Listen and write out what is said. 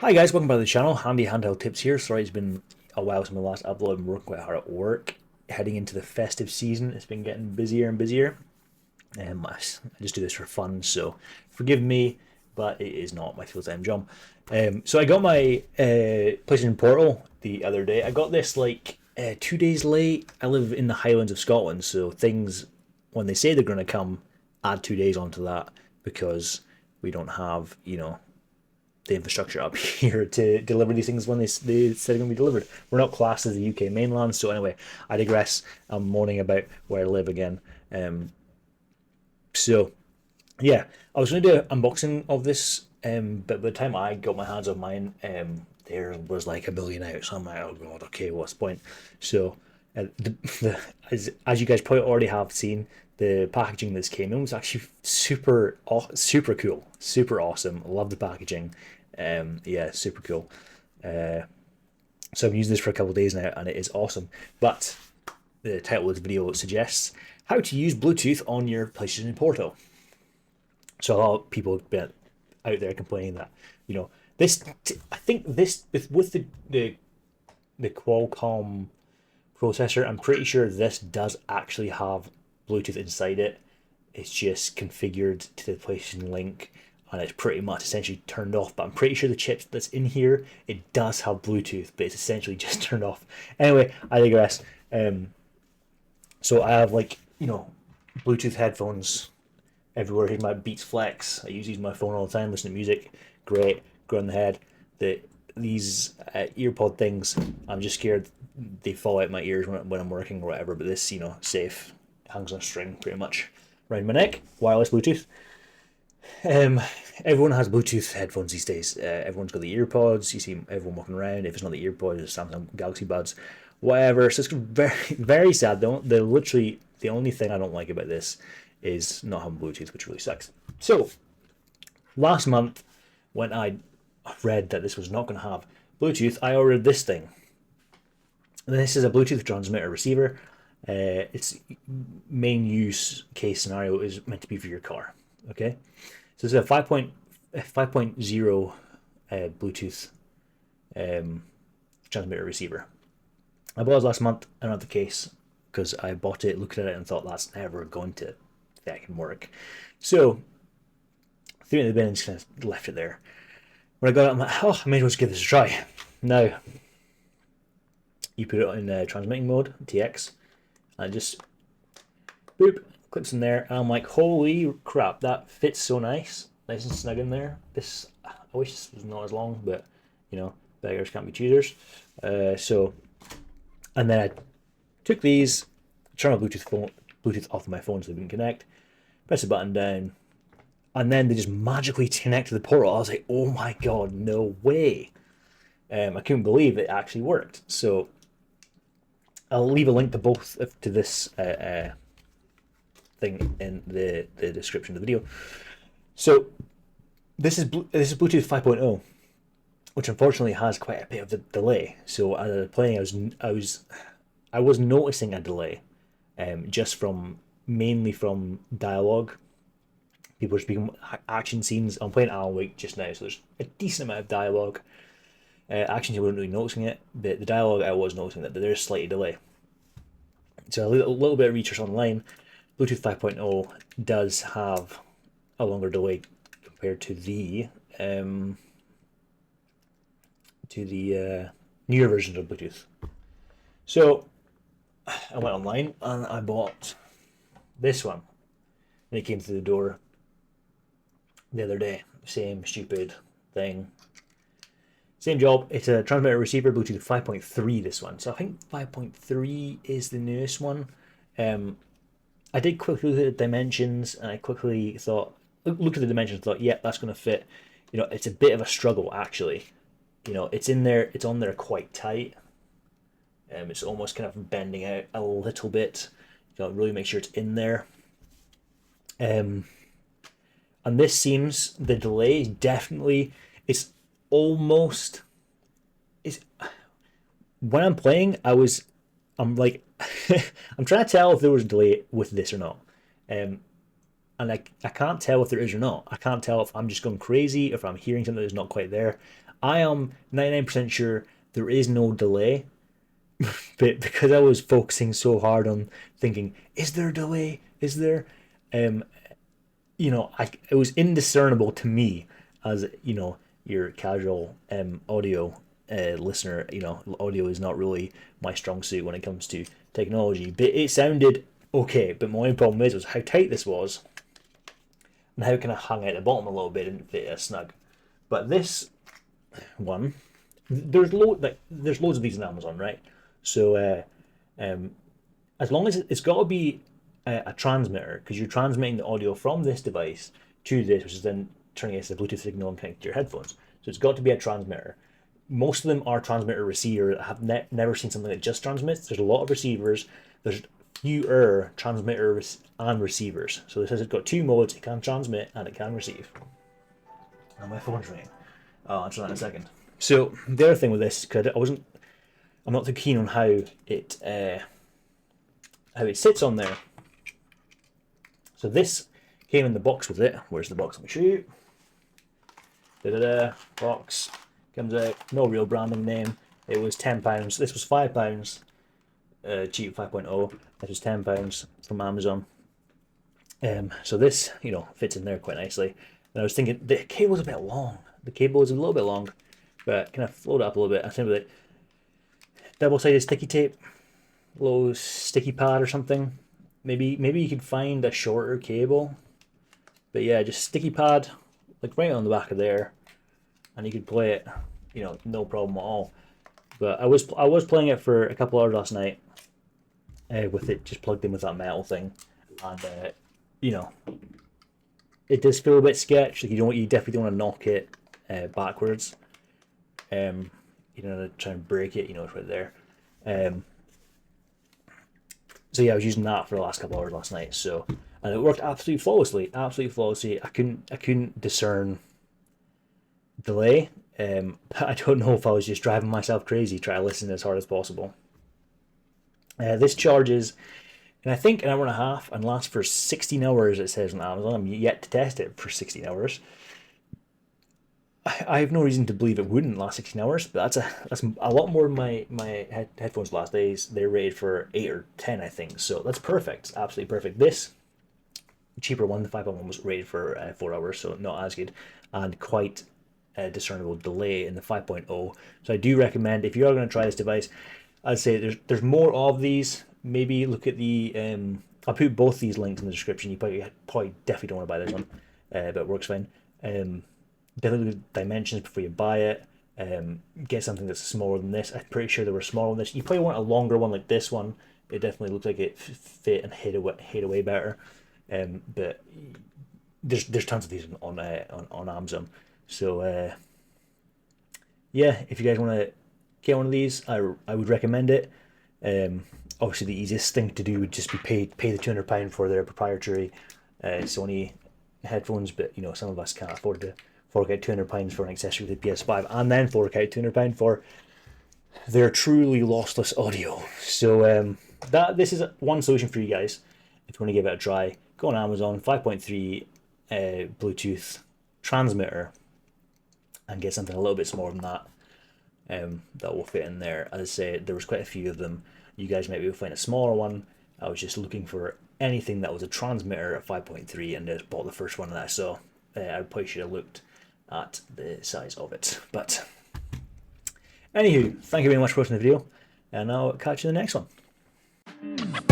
Hi guys, welcome back to the channel. Handy handheld tips here. Sorry it's been a while since my last upload. I'm working quite hard at work. Heading into the festive season, it's been getting busier and busier. I just do this for fun, so forgive me, but it is not my full-time job. So I got my PlayStation Portal the other day. I got this like 2 days late. I live in the Highlands of Scotland, so things, when they say they're going to come, add 2 days onto that because we don't have, the infrastructure up here to deliver these things when they say they're going to be delivered. We're not classed as the UK mainland, so anyway, I digress. I'm moaning about where I live again. So, yeah, I was going to do an unboxing of this, but by the time I got my hands on mine, there was like a million out. So I'm like, oh god, okay, what's the point? So, as you guys probably already have seen, the packaging this came in was actually super cool, super awesome. Love the packaging. Yeah, super cool. So I've used this for a couple of days now, and it is awesome. But the title of the video suggests how to use Bluetooth on your PlayStation Portal. So a lot of people have been out there complaining that this. I think this with the Qualcomm processor, I'm pretty sure this does actually have Bluetooth inside it. It's just configured to the PlayStation Link, and it's pretty much essentially turned off. But I'm pretty sure the chip that's in here, it does have Bluetooth, but it's essentially just turned off. Anyway, I digress. So I have Bluetooth headphones everywhere. Here's my Beats Flex. I use these on my phone all the time, listen to music. Great, go on the head. These earpod things, I'm just scared they fall out my ears when I'm working or whatever. But this, safe, hangs on a string pretty much around my neck. Wireless Bluetooth. Everyone has Bluetooth headphones these days. Everyone's got the earpods. You see everyone walking around. If it's not the earpods, it's Samsung Galaxy Buds, whatever. So it's very, very sad. They're literally the only thing I don't like about this is not having Bluetooth, which really sucks. So last month, when I read that this was not going to have Bluetooth, I ordered this thing. And this is a Bluetooth transmitter receiver. Its main use case scenario is meant to be for your car. Okay, so it's a 5.0 Bluetooth transmitter receiver. I bought it last month. I don't have the case because I bought it, looked at it, and thought that's never going to fucking work. So threw it in the bin and just kind of left it there. When I got it, I'm like, oh, I may as well just give this a try. Now, you put it in transmitting mode, TX, and just boop, clips in there, and I'm like, holy crap, that fits so nice and snug in there. I wish this was not as long, but beggars can't be choosers. And then I took these, turned my Bluetooth off my phone so they didn't connect, press the button down, and then they just magically connect to the portal. I was like, oh my god, no way. I couldn't believe it actually worked. So I'll leave a link to both to this thing in the description of the video. So this is Bluetooth 5.0, which unfortunately has quite a bit of a delay. So as I was playing, I was noticing a delay, just mainly from dialogue. People are speaking action scenes. I'm playing Alan Wake just now, so there's a decent amount of dialogue. Action scenes I wasn't really noticing it, but the dialogue I was noticing that there's slightly delay. So a little bit of research online. Bluetooth 5.0 does have a longer delay compared to the newer versions of Bluetooth. So I went online and I bought this one, and it came through the door the other day. Same stupid thing. Same job. It's a transmitter receiver, Bluetooth 5.3, this one. So I think 5.3 is the newest one. I did quickly look at the dimensions, and I quickly thought, looked at the dimensions and thought, yeah, that's going to fit. It's a bit of a struggle, actually. It's in there, it's on there quite tight. It's almost kind of bending out a little bit. Really make sure it's in there. And this seems, the delay is definitely, it's almost, when I'm playing, I'm like, I'm trying to tell if there was a delay with this or not. and I can't tell if there is or not. I can't tell if I'm just going crazy, if I'm hearing something that's not quite there. I am 99% sure there is no delay, but because I was focusing so hard on thinking, is there a delay? Is there? Um, it was indiscernible to me as your casual audio listener. Audio is not really my strong suit when it comes to technology, but it sounded okay. But my only problem was how tight this was and how kind of hung out the bottom a little bit, didn't fit a snug. But this one, there's loads of these on Amazon, right? So as long as it's got to be a transmitter, because you're transmitting the audio from this device to this, which is then turning it into a Bluetooth signal and connecting to your headphones. So it's got to be a transmitter. Most of them are transmitter receiver. I have never seen something that just transmits. There's a lot of receivers. There's fewer transmitters and receivers. So this has got two modes. It can transmit and it can receive. And my phone's ringing. I'll answer that in a second. So the other thing with this, because I'm not too keen on how it sits on there. So this came in the box with it. Where's the box? Let me show you. Box comes out. No real branding name. It was £10. This was £5. Cheap 5.0. This was £10 from Amazon. So this, fits in there quite nicely. And I was thinking the cable's a bit long. The cable is a little bit long, but kind of float up a little bit. I think with it, double-sided sticky tape, a little sticky pad or something. Maybe you could find a shorter cable, but yeah, just sticky pad, like right on the back of there, and you could play it, no problem at all. But I was playing it for a couple hours last night, with it just plugged in with that metal thing, and it does feel a bit sketch. Like you definitely don't want to knock it backwards. Try and break it. It's right there. So yeah, I was using that for the last couple hours last night. So, and it worked absolutely flawlessly. Absolutely flawlessly. I couldn't discern delay. I don't know if I was just driving myself crazy trying to listen as hard as possible. This charges, and I think an hour and a half, and lasts for 16 hours. It says on Amazon. I'm yet to test it for 16 hours. I have no reason to believe it wouldn't last 16 hours, but that's a lot more than my headphones last days. They're rated for 8 or 10, I think. So that's perfect. It's absolutely perfect. This cheaper one, the 5.1, was rated for 4 hours, so not as good, and quite a discernible delay in the 5.0. So I do recommend, if you are going to try this device, I'd say there's more of these. Maybe look at the I'll put both these links in the description. You probably definitely don't want to buy this one, but it works fine. Definitely look at dimensions before you buy it. Get something that's smaller than this. I'm pretty sure they were smaller than this. You probably want a longer one like this one. It definitely looks like it fit and hid away better. But there's tons of these on Amazon. So yeah, if you guys want to get one of these, I would recommend it. Obviously, the easiest thing to do would just be pay the £200 for their proprietary Sony headphones. But some of us can't afford to fork out £200 for an accessory to the PS5, and then fork out £200 for their truly lossless audio. So this is one solution for you guys. If you want to give it a try, go on Amazon, 5.3 Bluetooth transmitter, and get something a little bit smaller than that. That will fit in there. As I say, there was quite a few of them. You guys might be able to find a smaller one. I was just looking for anything that was a transmitter at 5.3, and just bought the first one that I saw. I probably should have looked at the size of it. But anywho, thank you very much for watching the video, and I'll catch you in the next one.